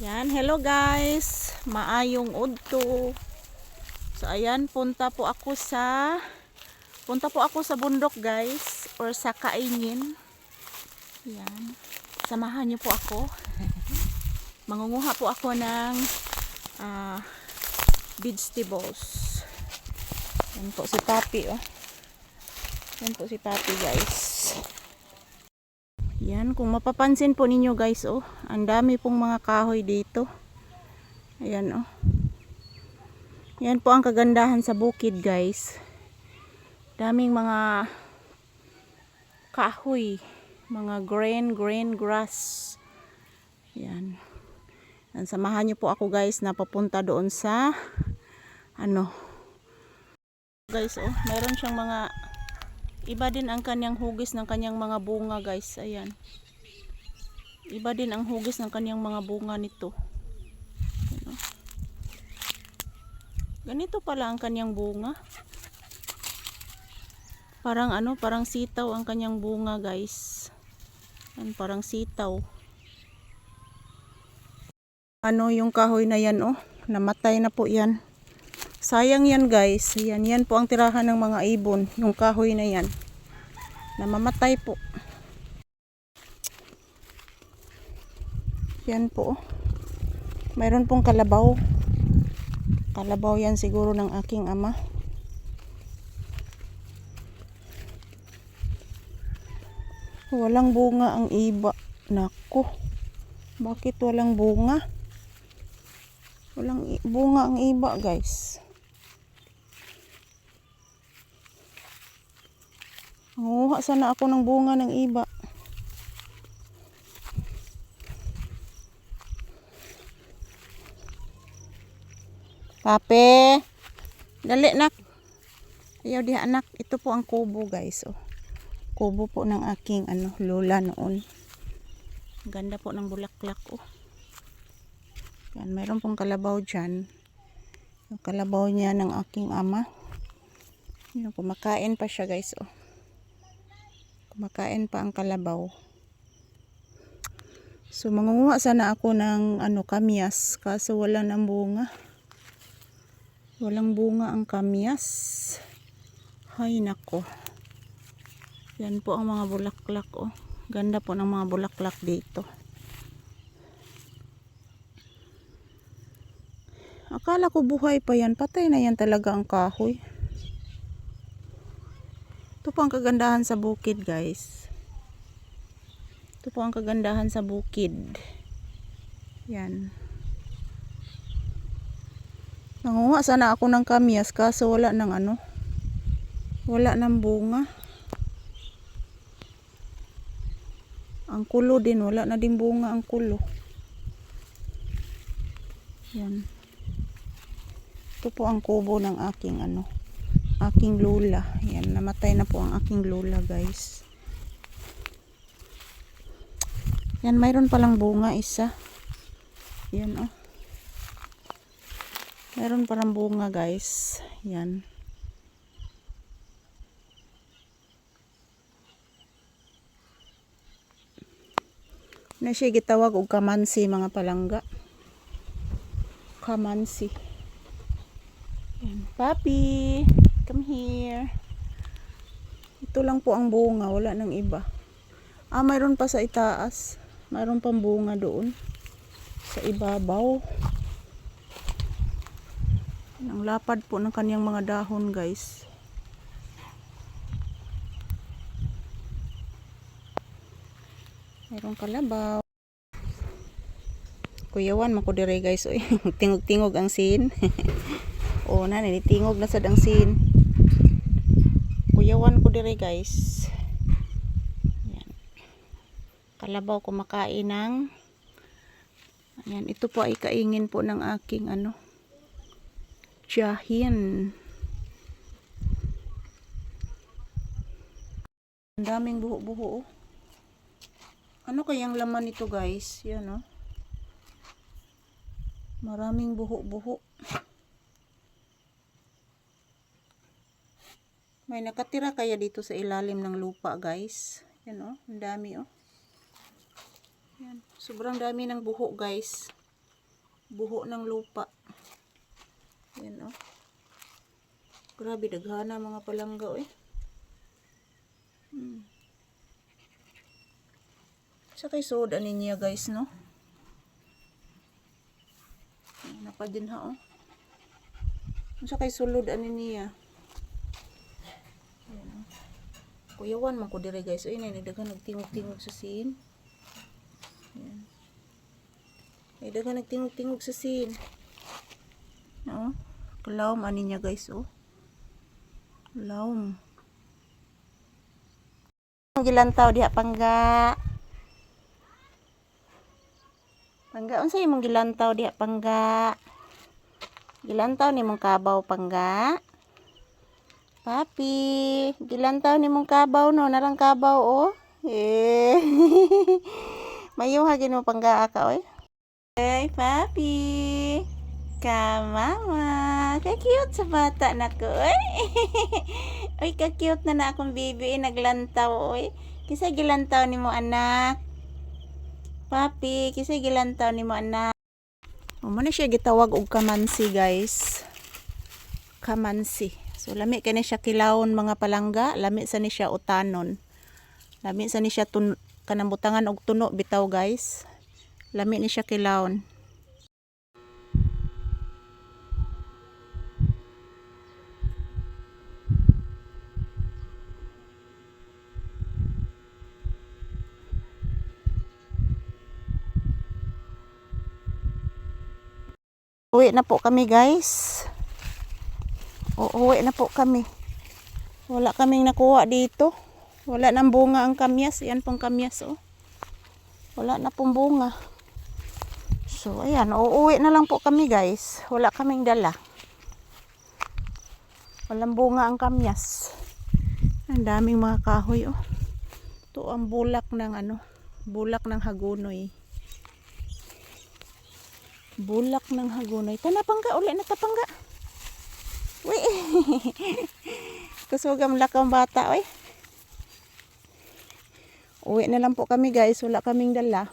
Yan, hello guys. Maayong udto. So ayan, punta po ako sa bundok guys, or sa kaingin. Yan. Samahan niyo po ako. Mangunguha po ako ng vegetables. Yan po si Papi, oh. Yan po si Papi guys. Yan, kung mapapansin po ninyo guys, oh, ang dami pong mga kahoy dito. Ayan, oh. Yan po ang kagandahan sa bukid guys. Daming mga kahoy, mga green grass. Yan. Yan, samahan niyo po ako guys na papunta doon sa guys, oh, meron siyang mga iba din ang kanyang hugis ng kanyang mga bunga guys. Ayan. Iba din ang hugis ng kanyang mga bunga nito. Ayan, oh. Ganito pala ang kanyang bunga. Parang parang sitaw ang kanyang bunga guys. Ayan, parang sitaw. Yung kahoy na yan, oh, namatay na po yan. Sayang yan guys. Yan po ang tirahan ng mga ibon, yung kahoy na yan. Namamatay po. Yan po. Mayroon pong kalabaw. Kalabaw yan siguro ng aking ama. Walang bunga ang iba. Nako. Bakit walang bunga? Walang bunga ang iba guys. Manguha sana ako ng bunga ng iba. Pape, dali nak. Ayaw di anak. Ito po ang kubo guys, oh. Kubo po ng aking lola noon. Ganda po ng bulaklak, oh. Yan, mayroon pong kalabaw dyan. Yung kalabaw niya ng aking ama. Yung kumakain pa siya guys, oh. Kumakain pa ang kalabaw. So mangunguha sana ako ng kamyas, kaso wala nang bunga. Walang bunga ang kamyas. Hay nako. Yan po ang mga bulaklak, oh. Ganda po ng mga bulaklak dito. Akala ko buhay pa yan. Patay na yan talaga ang kahoy. Ito po ang kagandahan sa bukid guys. Ito po ang kagandahan sa bukid. Yan. Nangunguha sana ako ng kamyas kaso wala nang wala nang bunga. Ang kulo din, wala na din bunga ang kulo. Yan. Ito po ang kubo ng aking aking lola. Yan, namatay na po ang aking lola guys. Yan, mayroon palang bunga isa. Yan, oh. Mayroon palang bunga guys. Yan. Na siya gitawag og kamansi mga palangga. Kamansi. Yan. Papi, come here. Ito lang po ang bunga, wala nang iba. Mayroon pa sa itaas. Mayroon pang bunga doon sa ibabaw. Ang lapad po ng kanyang mga dahon guys. Mayroong kalabaw. Kuyawan mako dire guys, oy. Tingog-tingog ang sin. O na tingog na sad ang sin. Kuyawan ko dire guys. Yan. Kalabaw kumakain ng ayan, ito po ay kaingin po ng aking tiyahin. Ang daming buho-buho, oh. Ano kayang laman nito guys? Yan, oh. Maraming buho-buho. May nakatira kaya dito sa ilalim ng lupa guys. Yan, oh. Ang dami, oh. Yan. Sobrang dami ng buho guys. Buho ng lupa. Yan oh. Grabe, daghana mga palangga eh. Sa kay soda niya guys, no? Napa din ha oh. Sa kay sulod ani niya. Ayan, oh. Kuyawan man ko dire guys. Ay nay daghang nagtingog-tingog sa sin. Ayan. Ay daghang nagtingog-tingog sa sin. No? Kalawm ani niya guys oh. Kalawm. Gilantaw diha pangga. Pangga unsay imong gilantaw diha pangga? Gilantaw ni mong kabaw pangga. Papi, gilantaw ni mong kabaw no, narang kabaw oh. Eh. Mayuha gid mo pangga ka oy. Hey, papi. Mama. Ka-cute sa bata nako oy. Oy, ka-cute na akong baby naglantaw oy. Kisa gilantaw nimo anak. Papi, kisa gilantaw nimo anak. Mo na siya gitawag og kamansi guys. Kamansi. So lami kani siya kilawon mga palangga, lami sa ni siya utanon. Lami sa ni siya kanang butangan og tuno bitaw guys. Lami ni siya kilawon. Uwi na po kami guys. Uuwi na po kami. Wala kaming nakuha dito. Wala nang bunga ang kamyas. Yan pong kamyas oh. Wala na pong bunga. So ayan, uuwi na lang po kami guys. Wala kaming dala. Walang bunga ang kamyas. Ang daming mga kahoy oh. Ito ang bulak ng ano, bulak ng hagunoy. Bulak ng hagunoy. Tanapangga, uli na tapangga. Uy. Kusugam lakang bata, oy. Uwi na lang po kami guys. Wala kaming dala.